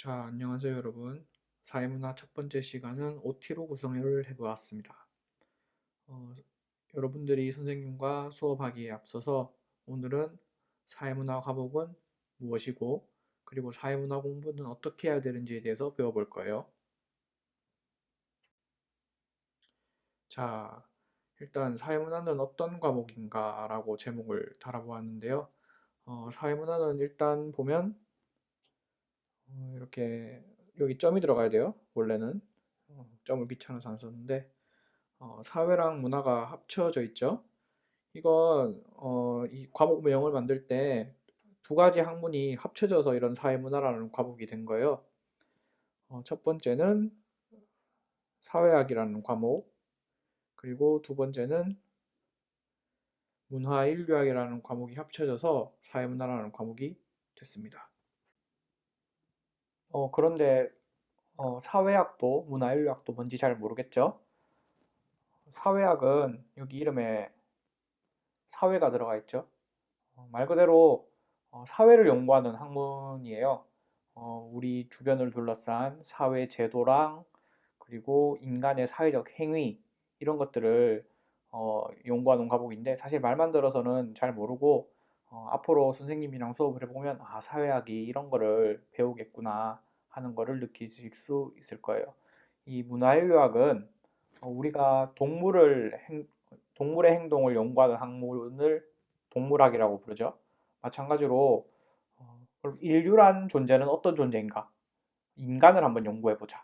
자, 안녕하세요, 여러분. 사회문화 첫 번째 시간은 OT로 구성을 해보았습니다. 어, 여러분들이 선생님과 수업하기에 앞서서 오늘은 사회문화 과목은 무엇이고, 그리고 사회문화 공부는 어떻게 해야 되는지에 대해서 배워볼 거예요. 자, 일단 사회문화는 어떤 과목인가 라고 제목을 달아보았는데요. 사회문화는 일단 보면 이렇게 여기 점이 들어가야 돼요. 원래는 점을 귀찮아서 안 썼는데 사회랑 문화가 합쳐져 있죠. 이건 이 과목명을 만들 때 두 가지 학문이 합쳐져서 이런 사회문화라는 과목이 된 거예요. 첫 번째는 사회학이라는 과목, 그리고 두 번째는 문화인류학이라는 과목이 합쳐져서 사회문화라는 과목이 됐습니다. 그런데 사회학도 문화인류학도 뭔지 잘 모르겠죠? 사회학은 여기 이름에 사회가 들어가 있죠. 말 그대로 사회를 연구하는 학문이에요. 우리 주변을 둘러싼 사회 제도랑 그리고 인간의 사회적 행위 이런 것들을 연구하는 과목인데 사실 말만 들어서는 잘 모르고 앞으로 선생님이랑 수업을 해보면 아 사회학이 이런 거를 배우겠구나 하는 거를 느끼실 수 있을 거예요. 이 문화인류학은 우리가 동물의 행동을 연구하는 학문을 동물학이라고 부르죠. 마찬가지로 그럼 인류란 존재는 어떤 존재인가? 인간을 한번 연구해보자.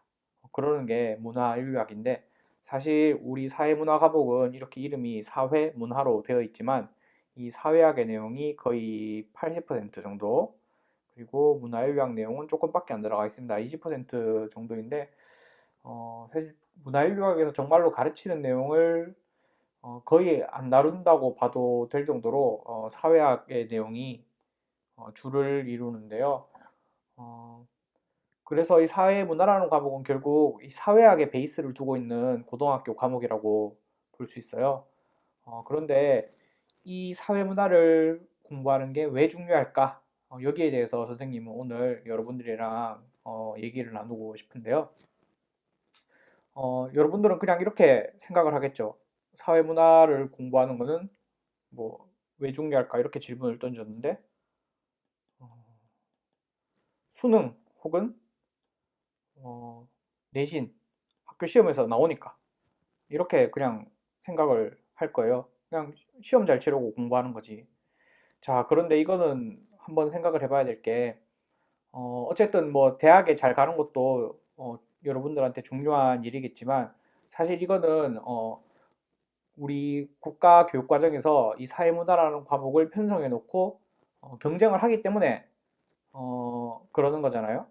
그러는 게 문화인류학인데 사실 우리 사회문화 과목은 이렇게 이름이 사회문화로 되어 있지만 이 사회학의 내용이 거의 80% 정도 그리고 문화인류학 내용은 조금밖에 안 들어가 있습니다. 20% 정도인데 사실 문화인류학에서 정말로 가르치는 내용을 거의 안 다룬다고 봐도 될 정도로 사회학의 내용이 주를 이루는데요. 어, 그래서 이 사회문화라는 과목은 결국 이 사회학의 베이스를 두고 있는 고등학교 과목이라고 볼 수 있어요. 그런데 이 사회문화를 공부하는 게 왜 중요할까? 여기에 대해서 선생님은 오늘 여러분들이랑 얘기를 나누고 싶은데요. 여러분들은 그냥 이렇게 생각을 하겠죠. 사회문화를 공부하는 거는 뭐 왜 중요할까? 이렇게 질문을 던졌는데 어, 수능 혹은 어, 내신 학교 시험에서 나오니까 이렇게 그냥 생각을 할 거예요. 그냥 시험 잘 치려고 공부하는 거지. 자, 그런데 이거는 한번 생각을 해봐야 될 게, 어쨌든 뭐 대학에 잘 가는 것도 여러분들한테 중요한 일이겠지만, 사실 이거는 우리 국가 교육 과정에서 이 사회문화라는 과목을 편성해 놓고 경쟁을 하기 때문에 그러는 거잖아요.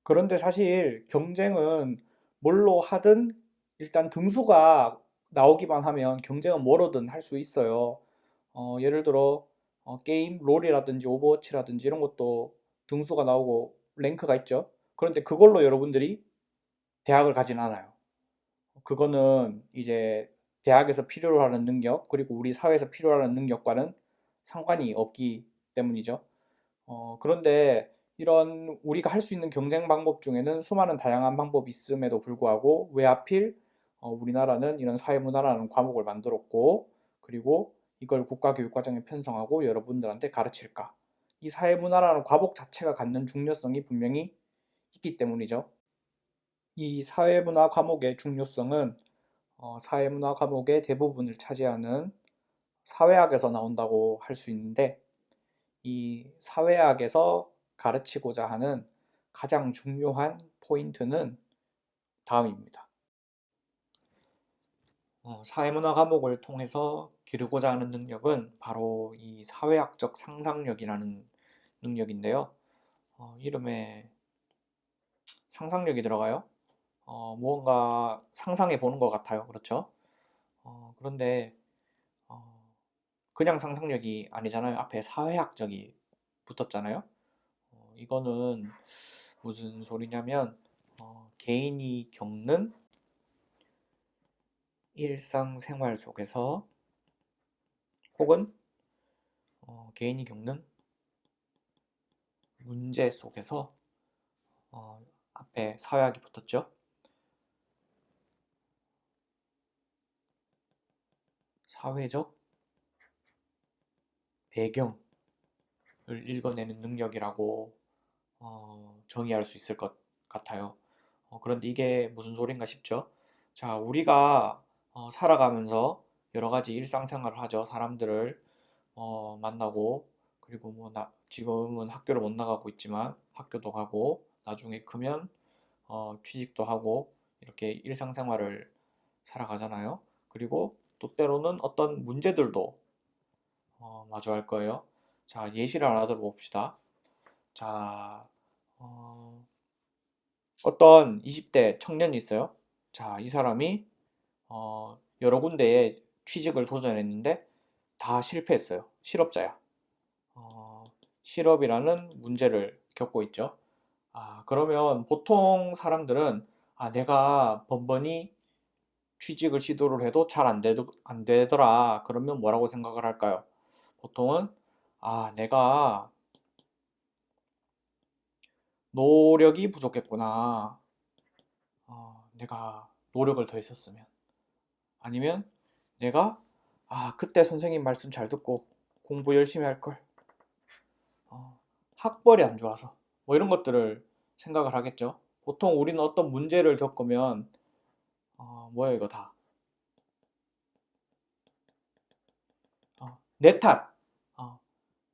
그런데 사실 경쟁은 뭘로 하든 일단 등수가 나오기만 하면 경쟁은 뭐로든 할 수 있어요. 예를 들어 게임 롤이라든지 오버워치라든지 이런 것도 등수가 나오고 랭크가 있죠. 그런데 그걸로 여러분들이 대학을 가진 않아요. 그거는 이제 대학에서 필요로 하는 능력, 그리고 우리 사회에서 필요로 하는 능력과는 상관이 없기 때문이죠. 그런데 이런 우리가 할 수 있는 경쟁 방법 중에는 수많은 다양한 방법이 있음에도 불구하고 왜 하필 우리나라는 이런 사회문화라는 과목을 만들었고 그리고 이걸 국가교육과정에 편성하고 여러분들한테 가르칠까? 이 사회문화라는 과목 자체가 갖는 중요성이 분명히 있기 때문이죠. 이 사회문화 과목의 중요성은 사회문화 과목의 대부분을 차지하는 사회학에서 나온다고 할 수 있는데 이 사회학에서 가르치고자 하는 가장 중요한 포인트는 다음입니다. 사회문화 과목을 통해서 기르고자 하는 능력은 바로 이 사회학적 상상력이라는 능력인데요. 이름에 상상력이 들어가요. 무언가 상상해 보는 것 같아요. 그렇죠? 그런데 어, 그냥 상상력이 아니잖아요. 앞에 사회학적이 붙었잖아요. 이거는 무슨 소리냐면 개인이 겪는 일상생활 속에서 혹은 개인이 겪는 문제 속에서 앞에 사회학이 붙었죠. 사회적 배경을 읽어내는 능력이라고 정의할 수 있을 것 같아요. 그런데 이게 무슨 소린가 싶죠? 자, 우리가 살아가면서 여러 가지 일상생활을 하죠. 사람들을 만나고, 그리고 뭐 지금은 학교를 못 나가고 있지만 학교도 가고, 나중에 크면 취직도 하고, 이렇게 일상생활을 살아가잖아요. 그리고 또 때로는 어떤 문제들도 마주할 거예요. 자, 예시를 하나 들어봅시다. 자, 어, 어떤 20대 청년이 있어요. 자, 이 사람이 여러 군데에 취직을 도전했는데 다 실패했어요. 실업자야. 어, 실업이라는 문제를 겪고 있죠. 그러면 보통 사람들은 내가 번번이 취직을 시도를 해도 잘 안 되더라. 그러면 뭐라고 생각을 할까요? 보통은 내가 노력이 부족했구나. 내가 노력을 더 했었으면. 아니면 내가 그때 선생님 말씀 잘 듣고 공부 열심히 할 걸. 학벌이 안 좋아서. 뭐 이런 것들을 생각을 하겠죠. 보통 우리는 어떤 문제를 겪으면 뭐야 이거 다. 내 탓.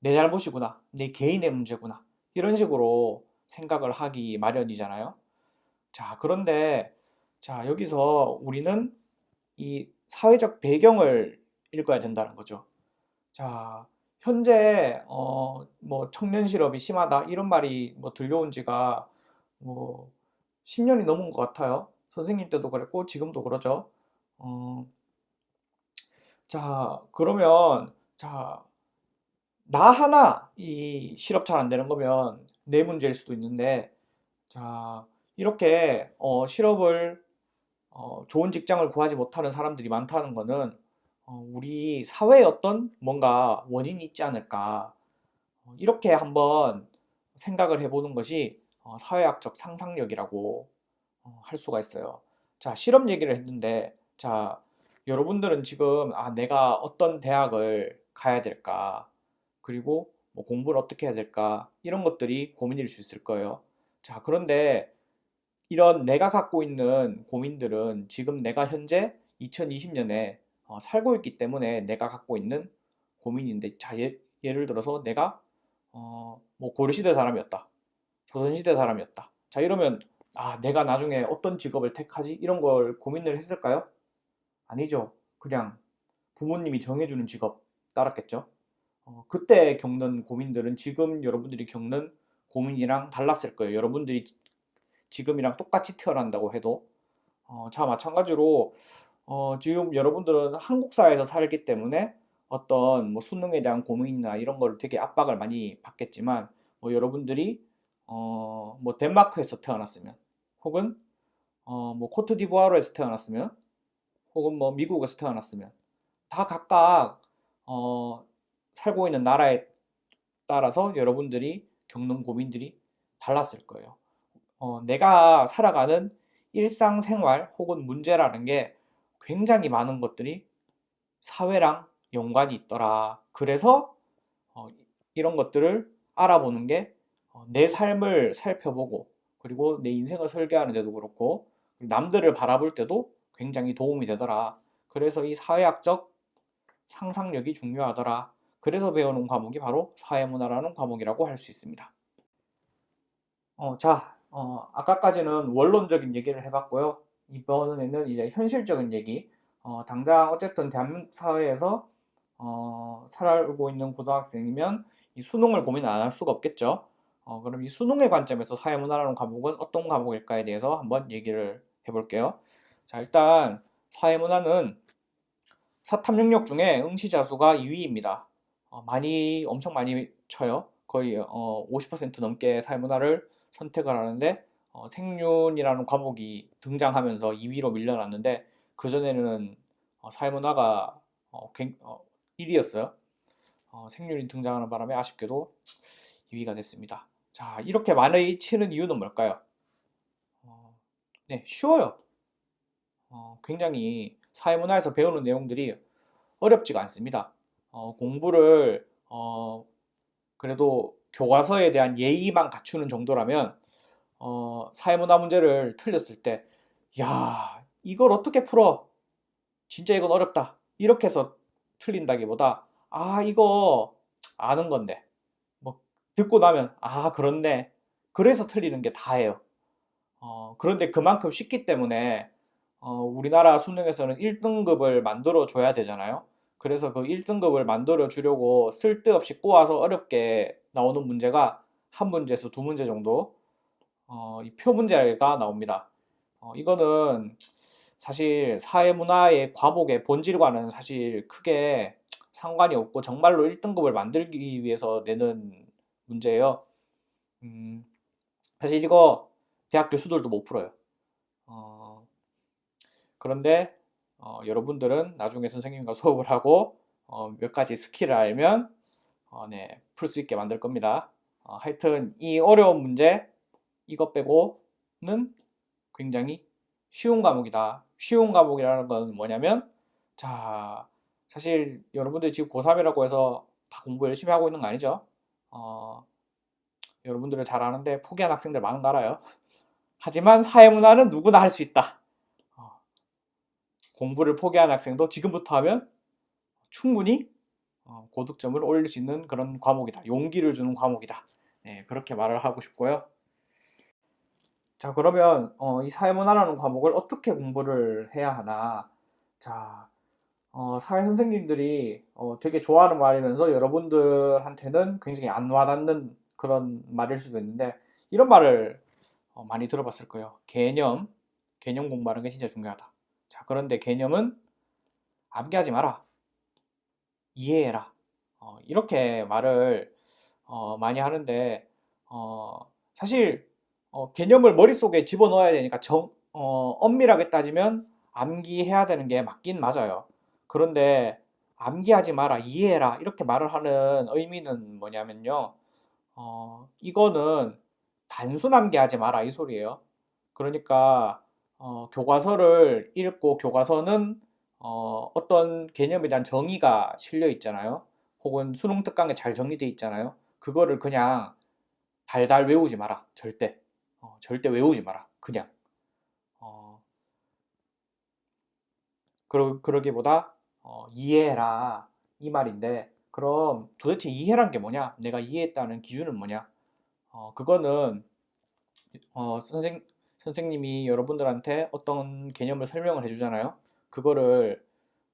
내 잘못이구나. 내 개인의 문제구나. 이런 식으로 생각을 하기 마련이잖아요. 자, 그런데 자, 여기서 우리는 이 사회적 배경을 읽어야 된다는 거죠. 자, 현재 뭐 청년 실업이 심하다 이런 말이 뭐 들려온 지가 뭐 10년이 넘은 것 같아요. 선생님 때도 그랬고 지금도 그러죠. 어, 자, 그러면 자, 나 하나 이 실업 잘 안 되는 거면 내 문제일 수도 있는데 자, 이렇게 실업을 좋은 직장을 구하지 못하는 사람들이 많다는 거는 우리 사회에 어떤 뭔가 원인이 있지 않을까. 이렇게 한번 생각을 해보는 것이 사회학적 상상력이라고 할 수가 있어요. 자, 실업 얘기를 했는데, 자, 여러분들은 지금 내가 어떤 대학을 가야 될까, 그리고 뭐 공부를 어떻게 해야 될까, 이런 것들이 고민일 수 있을 거예요. 자, 그런데 이런 내가 갖고 있는 고민들은 지금 내가 현재 2020년에 살고 있기 때문에 내가 갖고 있는 고민인데, 자, 예를 들어서 내가 뭐 고려시대 사람이었다. 조선시대 사람이었다. 자, 이러면 내가 나중에 어떤 직업을 택하지? 이런 걸 고민을 했을까요? 아니죠. 그냥 부모님이 정해주는 직업 따랐겠죠. 그때 겪는 고민들은 지금 여러분들이 겪는 고민이랑 달랐을 거예요. 여러분들이 지금이랑 똑같이 태어난다고 해도 자, 마찬가지로 지금 여러분들은 한국 사회에서 살기 때문에 어떤 뭐 수능에 대한 고민이나 이런 걸 되게 압박을 많이 받겠지만 뭐 여러분들이 뭐 덴마크에서 태어났으면 혹은 뭐 코트디부아르에서 태어났으면 혹은 뭐 미국에서 태어났으면 다 각각 어, 살고 있는 나라에 따라서 여러분들이 겪는 고민들이 달랐을 거예요. 내가 살아가는 일상생활 혹은 문제라는 게 굉장히 많은 것들이 사회랑 연관이 있더라. 그래서 어, 이런 것들을 알아보는 게 내 삶을 살펴보고 그리고 내 인생을 설계하는 데도 그렇고 남들을 바라볼 때도 굉장히 도움이 되더라. 그래서 이 사회학적 상상력이 중요하더라. 그래서 배우는 과목이 바로 사회문화라는 과목이라고 할 수 있습니다. 자, 아까까지는 원론적인 얘기를 해봤고요. 이번에는 이제 현실적인 얘기. 당장 어쨌든 대한민국 사회에서 살고 있는 고등학생이면 이 수능을 고민 안 할 수가 없겠죠. 그럼 이 수능의 관점에서 사회문화라는 과목은 어떤 과목일까에 대해서 한번 얘기를 해볼게요. 자, 일단 사회문화는 사탐능력 중에 응시자수가 2위입니다. 엄청 많이 쳐요. 거의 50% 넘게 사회문화를 선택을 하는데 생륜이라는 과목이 등장하면서 2위로 밀려났는데 그전에는 사회문화가 1위였어요. 생륜이 등장하는 바람에 아쉽게도 2위가 됐습니다. 자, 이렇게 많이 치는 이유는 뭘까요? 네, 쉬워요. 굉장히 사회문화에서 배우는 내용들이 어렵지가 않습니다. 공부를 그래도 교과서에 대한 예의만 갖추는 정도라면 사회문화 문제를 틀렸을 때, 야, 이걸 어떻게 풀어? 진짜 이건 어렵다. 이렇게 해서 틀린다기보다, 아, 이거 아는 건데. 뭐, 듣고 나면, 아, 그렇네. 그래서 틀리는 게 다예요. 그런데 그만큼 쉽기 때문에, 우리나라 수능에서는 1등급을 만들어 줘야 되잖아요. 그래서 그 1등급을 만들어 주려고 쓸데없이 꼬아서 어렵게 나오는 문제가 한 문제에서 두 문제 정도, 이 표 문제가 나옵니다. 이거는 사실 사회문화의 과목의 본질과는 사실 크게 상관이 없고 정말로 1등급을 만들기 위해서 내는 문제예요. 음, 사실 이거 대학 교수들도 못 풀어요. 어, 그런데 여러분들은 나중에 선생님과 수업을 하고 몇 가지 스킬을 알면 네, 풀 수 있게 만들 겁니다. 하여튼 이 어려운 문제 이것 빼고는 굉장히 쉬운 과목이다. 쉬운 과목이라는 건 뭐냐면, 자, 사실 여러분들이 지금 고3이라고 해서 다 공부 열심히 하고 있는 거 아니죠? 어, 여러분들은 잘 아는데 포기한 학생들 많은 거 알아요. 하지만 사회문화는 누구나 할 수 있다. 어, 공부를 포기한 학생도 지금부터 하면 충분히 고득점을 올릴 수 있는 그런 과목이다. 용기를 주는 과목이다. 네, 그렇게 말을 하고 싶고요. 자, 그러면 이 사회문화라는 과목을 어떻게 공부를 해야 하나? 자, 사회 선생님들이 되게 좋아하는 말이면서 여러분들한테는 굉장히 안 와닿는 그런 말일 수도 있는데 이런 말을 많이 들어봤을 거예요. 개념 공부하는 게 진짜 중요하다. 자, 그런데 개념은 암기하지 마라. 이해해라. 이렇게 말을 많이 하는데 사실 개념을 머릿속에 집어넣어야 되니까 엄밀하게 따지면 암기해야 되는 게 맞긴 맞아요. 그런데 암기하지 마라, 이해해라 이렇게 말을 하는 의미는 뭐냐면요. 이거는 단순 암기하지 마라 이 소리예요. 그러니까 교과서를 읽고 교과서는 어떤 개념에 대한 정의가 실려 있잖아요. 혹은 수능 특강에 잘 정리되어 있잖아요. 그거를 그냥 달달 외우지 마라. 절대. 절대 외우지 마라. 그냥. 어, 그러기보다 이해해라. 이 말인데, 그럼 도대체 이해란 게 뭐냐? 내가 이해했다는 기준은 뭐냐? 그거는 선생님이 여러분들한테 어떤 개념을 설명을 해주잖아요. 그거를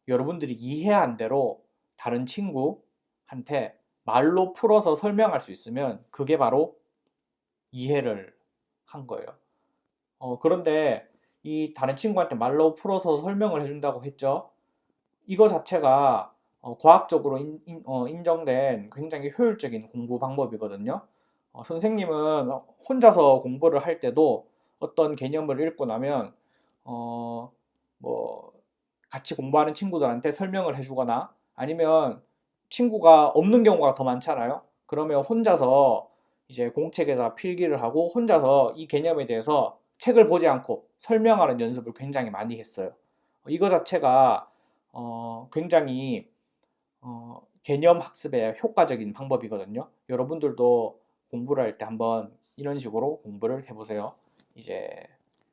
여러분들이 이해한 대로 다른 친구한테 말로 풀어서 설명할 수 있으면 그게 바로 이해를 한 거예요. 그런데 이 다른 친구한테 말로 풀어서 설명을 해준다고 했죠. 이거 자체가 과학적으로 인정된 굉장히 효율적인 공부 방법이거든요. 선생님은 혼자서 공부를 할 때도 어떤 개념을 읽고 나면 어, 뭐 같이 공부하는 친구들한테 설명을 해주거나 아니면 친구가 없는 경우가 더 많잖아요. 그러면 혼자서 이제 공책에다 필기를 하고 혼자서 이 개념에 대해서 책을 보지 않고 설명하는 연습을 굉장히 많이 했어요. 이거 자체가 굉장히 개념 학습에 효과적인 방법이거든요. 여러분들도 공부를 할 때 한번 이런 식으로 공부를 해보세요. 이제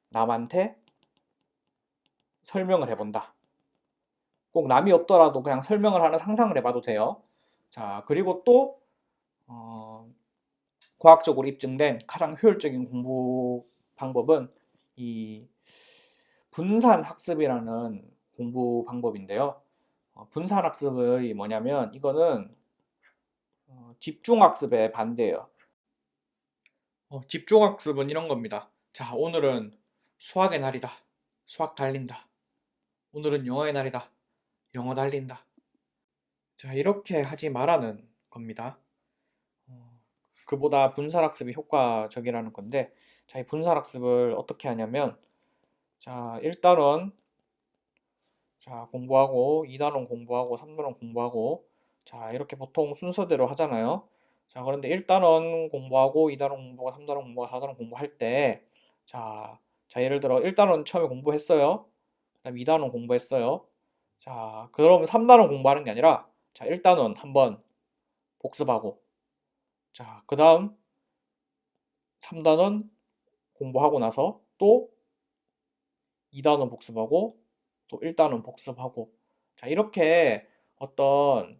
남한테 설명을 해본다. 꼭 남이 없더라도 그냥 설명을 하는 상상을 해봐도 돼요. 자, 그리고 또 과학적으로 입증된 가장 효율적인 공부 방법은 이 분산 학습이라는 공부 방법인데요. 분산 학습이 뭐냐면 이거는 집중 학습의 반대예요. 집중 학습은 이런 겁니다. 자, 오늘은 수학의 날이다. 수학 달린다. 오늘은 영어의 날이다. 영어 달린다. 자, 이렇게 하지 말라는 겁니다. 그보다 분산학습이 효과적이라는 건데, 자, 이 분산학습을 어떻게 하냐면, 자, 1단원, 자, 공부하고, 2단원 공부하고, 3단원 공부하고, 자, 이렇게 보통 순서대로 하잖아요. 자, 그런데 1단원 공부하고 2단원 공부하고 3단원 공부하고 4단원 공부할 때, 자, 예를 들어 1단원 처음에 공부했어요. 그다음 2단원 공부했어요. 자, 그러면 3단원 공부하는 게 아니라, 자, 1단원 한번 복습하고, 자, 그 다음 3단원 공부하고 나서 또 2단원 복습하고, 또 1단원 복습하고, 자, 이렇게 어떤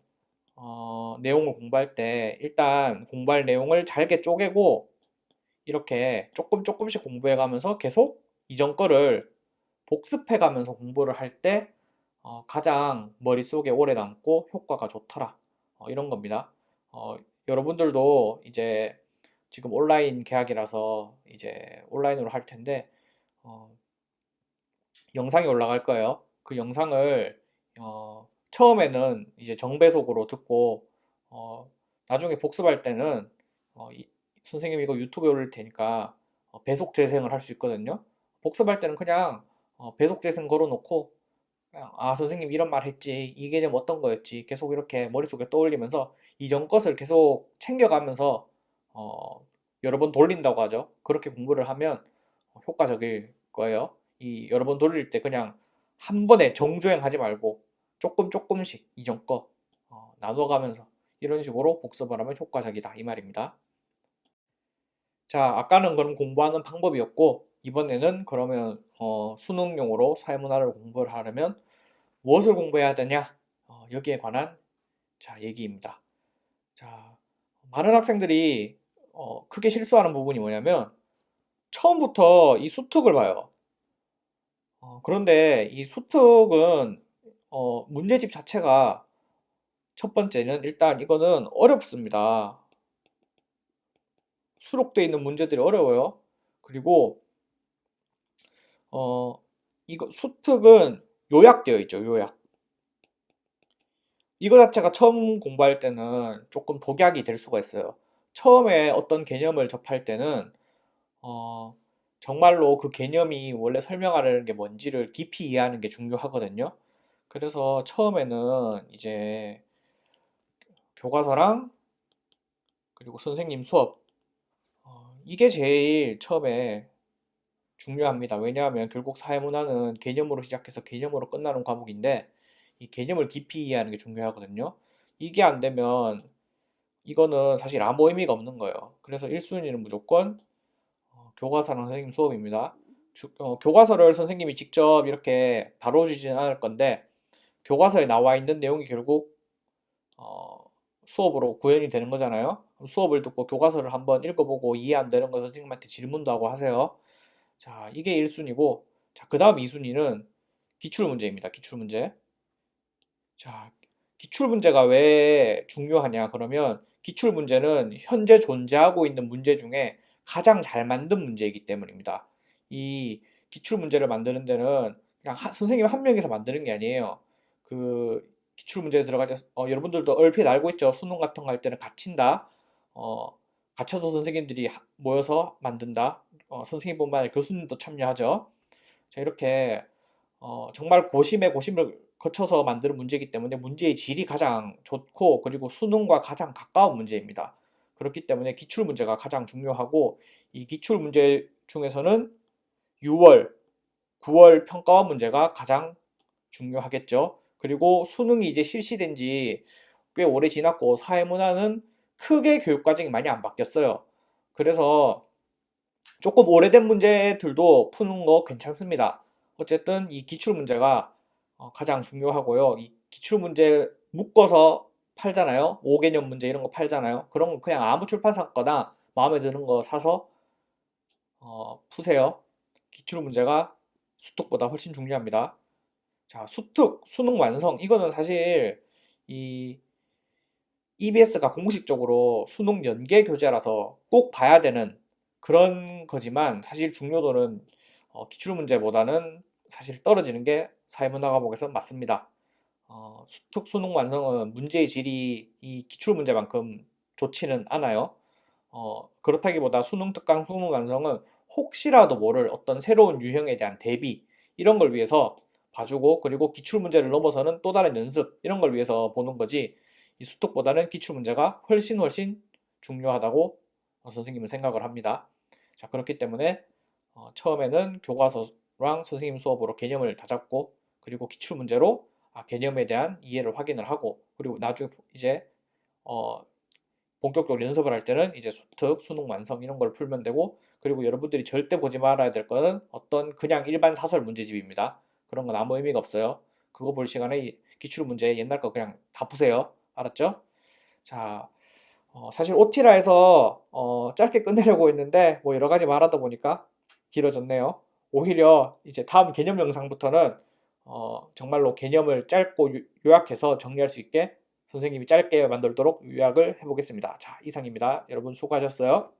내용을 공부할 때 일단 공부할 내용을 잘게 쪼개고 이렇게 조금씩 공부해 가면서 계속 이전 거를 복습해 가면서 공부를 할 때 가장 머릿속에 오래 남고 효과가 좋더라. 이런 겁니다. 어, 여러분들도 이제 지금 온라인 개학이라서 이제 온라인으로 할 텐데 어, 영상이 올라갈 거예요. 그 영상을 처음에는 이제 정배속으로 듣고 어, 나중에 복습할 때는 선생님 이거 유튜브에 올릴 테니까 배속 재생을 할 수 있거든요. 복습할 때는 그냥 배속 재생 걸어놓고 그냥 아 선생님 이런 말 했지 이 개념 어떤 거였지 계속 이렇게 머릿속에 떠올리면서 이전 것을 계속 챙겨가면서 여러 번 돌린다고 하죠. 그렇게 공부를 하면 효과적일 거예요. 이 여러 번 돌릴 때 그냥 한 번에 정주행 하지 말고 조금씩 이전 거 나눠가면서 이런 식으로 복습을 하면 효과적이다 이 말입니다. 자, 아까는 그럼 공부하는 방법이었고 이번에는 그러면 수능용으로 사회문화를 공부를 하려면 무엇을 공부해야 되냐? 여기에 관한 자, 얘기입니다. 자, 많은 학생들이 크게 실수하는 부분이 뭐냐면 처음부터 이 수특을 봐요. 그런데 이 수특은 문제집 자체가 첫 번째는 일단 이거는 어렵습니다. 수록되어 있는 문제들이 어려워요. 그리고 어, 이거 수특은 요약되어 있죠. 요약. 이거 자체가 처음 공부할 때는 조금 독약이 될 수가 있어요. 처음에 어떤 개념을 접할 때는 어, 정말로 그 개념이 원래 설명하려는 게 뭔지를 깊이 이해하는 게 중요하거든요. 그래서 처음에는 이제 교과서랑 그리고 선생님 수업 이게 제일 처음에 중요합니다. 왜냐하면 결국 사회문화는 개념으로 시작해서 개념으로 끝나는 과목인데 이 개념을 깊이 이해하는 게 중요하거든요. 이게 안 되면 이거는 사실 아무 의미가 없는 거예요. 그래서 1순위는 무조건 교과서랑 선생님 수업입니다. 교과서를 선생님이 직접 이렇게 다뤄주지는 않을 건데 교과서에 나와 있는 내용이 결국 어, 수업으로 구현이 되는 거잖아요. 수업을 듣고 교과서를 한번 읽어보고 이해 안 되는 거 선생님한테 질문도 하고 하세요. 자, 이게 1순위고, 자, 그 다음 2순위는 기출문제입니다. 기출문제. 자, 기출문제가 왜 중요하냐? 그러면 기출문제는 현재 존재하고 있는 문제 중에 가장 잘 만든 문제이기 때문입니다. 이 기출문제를 만드는 데는 그냥 선생님 한 명이서 만드는 게 아니에요. 그 기출문제에 들어갈 때 여러분들도 얼핏 알고 있죠. 수능 같은 거 할 때는 갇힌다. 어, 갇혀서 선생님들이 모여서 만든다. 선생님뿐만 아니라 교수님도 참여하죠. 자, 이렇게 정말 고심에 고심을 거쳐서 만드는 문제이기 때문에 문제의 질이 가장 좋고 그리고 수능과 가장 가까운 문제입니다. 그렇기 때문에 기출 문제가 가장 중요하고 이 기출 문제 중에서는 6월, 9월 평가원 문제가 가장 중요하겠죠. 그리고 수능이 이제 실시된 지 꽤 오래 지났고 사회문화는 크게 교육 과정이 많이 안 바뀌었어요. 그래서 조금 오래된 문제들도 푸는 거 괜찮습니다. 어쨌든 이 기출 문제가 가장 중요하고요. 이 기출 문제 묶어서 팔잖아요. 5개년 문제 이런 거 팔잖아요. 그런 거 그냥 아무 출판사 거나 마음에 드는 거 사서 푸세요. 기출 문제가 수특보다 훨씬 중요합니다. 자, 수특, 수능 완성. 이거는 사실 이 EBS가 공식적으로 수능 연계 교재라서 꼭 봐야 되는 그런 거지만 사실 중요도는 기출 문제보다는 사실 떨어지는 게 사회문화 과목에서 맞습니다. 수특 수능 완성은 문제의 질이 이 기출 문제만큼 좋지는 않아요. 그렇다기보다 수능 특강 수능 완성은 혹시라도 모를 어떤 새로운 유형에 대한 대비 이런 걸 위해서 봐주고 그리고 기출 문제를 넘어서는 또 다른 연습 이런 걸 위해서 보는 거지 이 수특보다는 기출 문제가 훨씬 중요하다고 선생님은 생각을 합니다. 자, 그렇기 때문에 처음에는 교과서랑 선생님 수업으로 개념을 다 잡고 그리고 기출문제로 개념에 대한 이해를 확인을 하고 그리고 나중에 이제 어, 본격적으로 연습을 할 때는 이제 수특, 수능 완성 이런 걸 풀면 되고 그리고 여러분들이 절대 보지 말아야 될 거는 어떤 그냥 일반 사설 문제집입니다. 그런 건 아무 의미가 없어요. 그거 볼 시간에 기출 문제 옛날 거 그냥 다 푸세요. 알았죠? 자, 사실 OT라에서 짧게 끝내려고 했는데 뭐 여러 가지 말하다 보니까 길어졌네요. 오히려 이제 다음 개념 영상부터는 정말로 개념을 짧고 요약해서 정리할 수 있게 선생님이 짧게 만들도록 요약을 해보겠습니다. 자, 이상입니다. 여러분 수고하셨어요.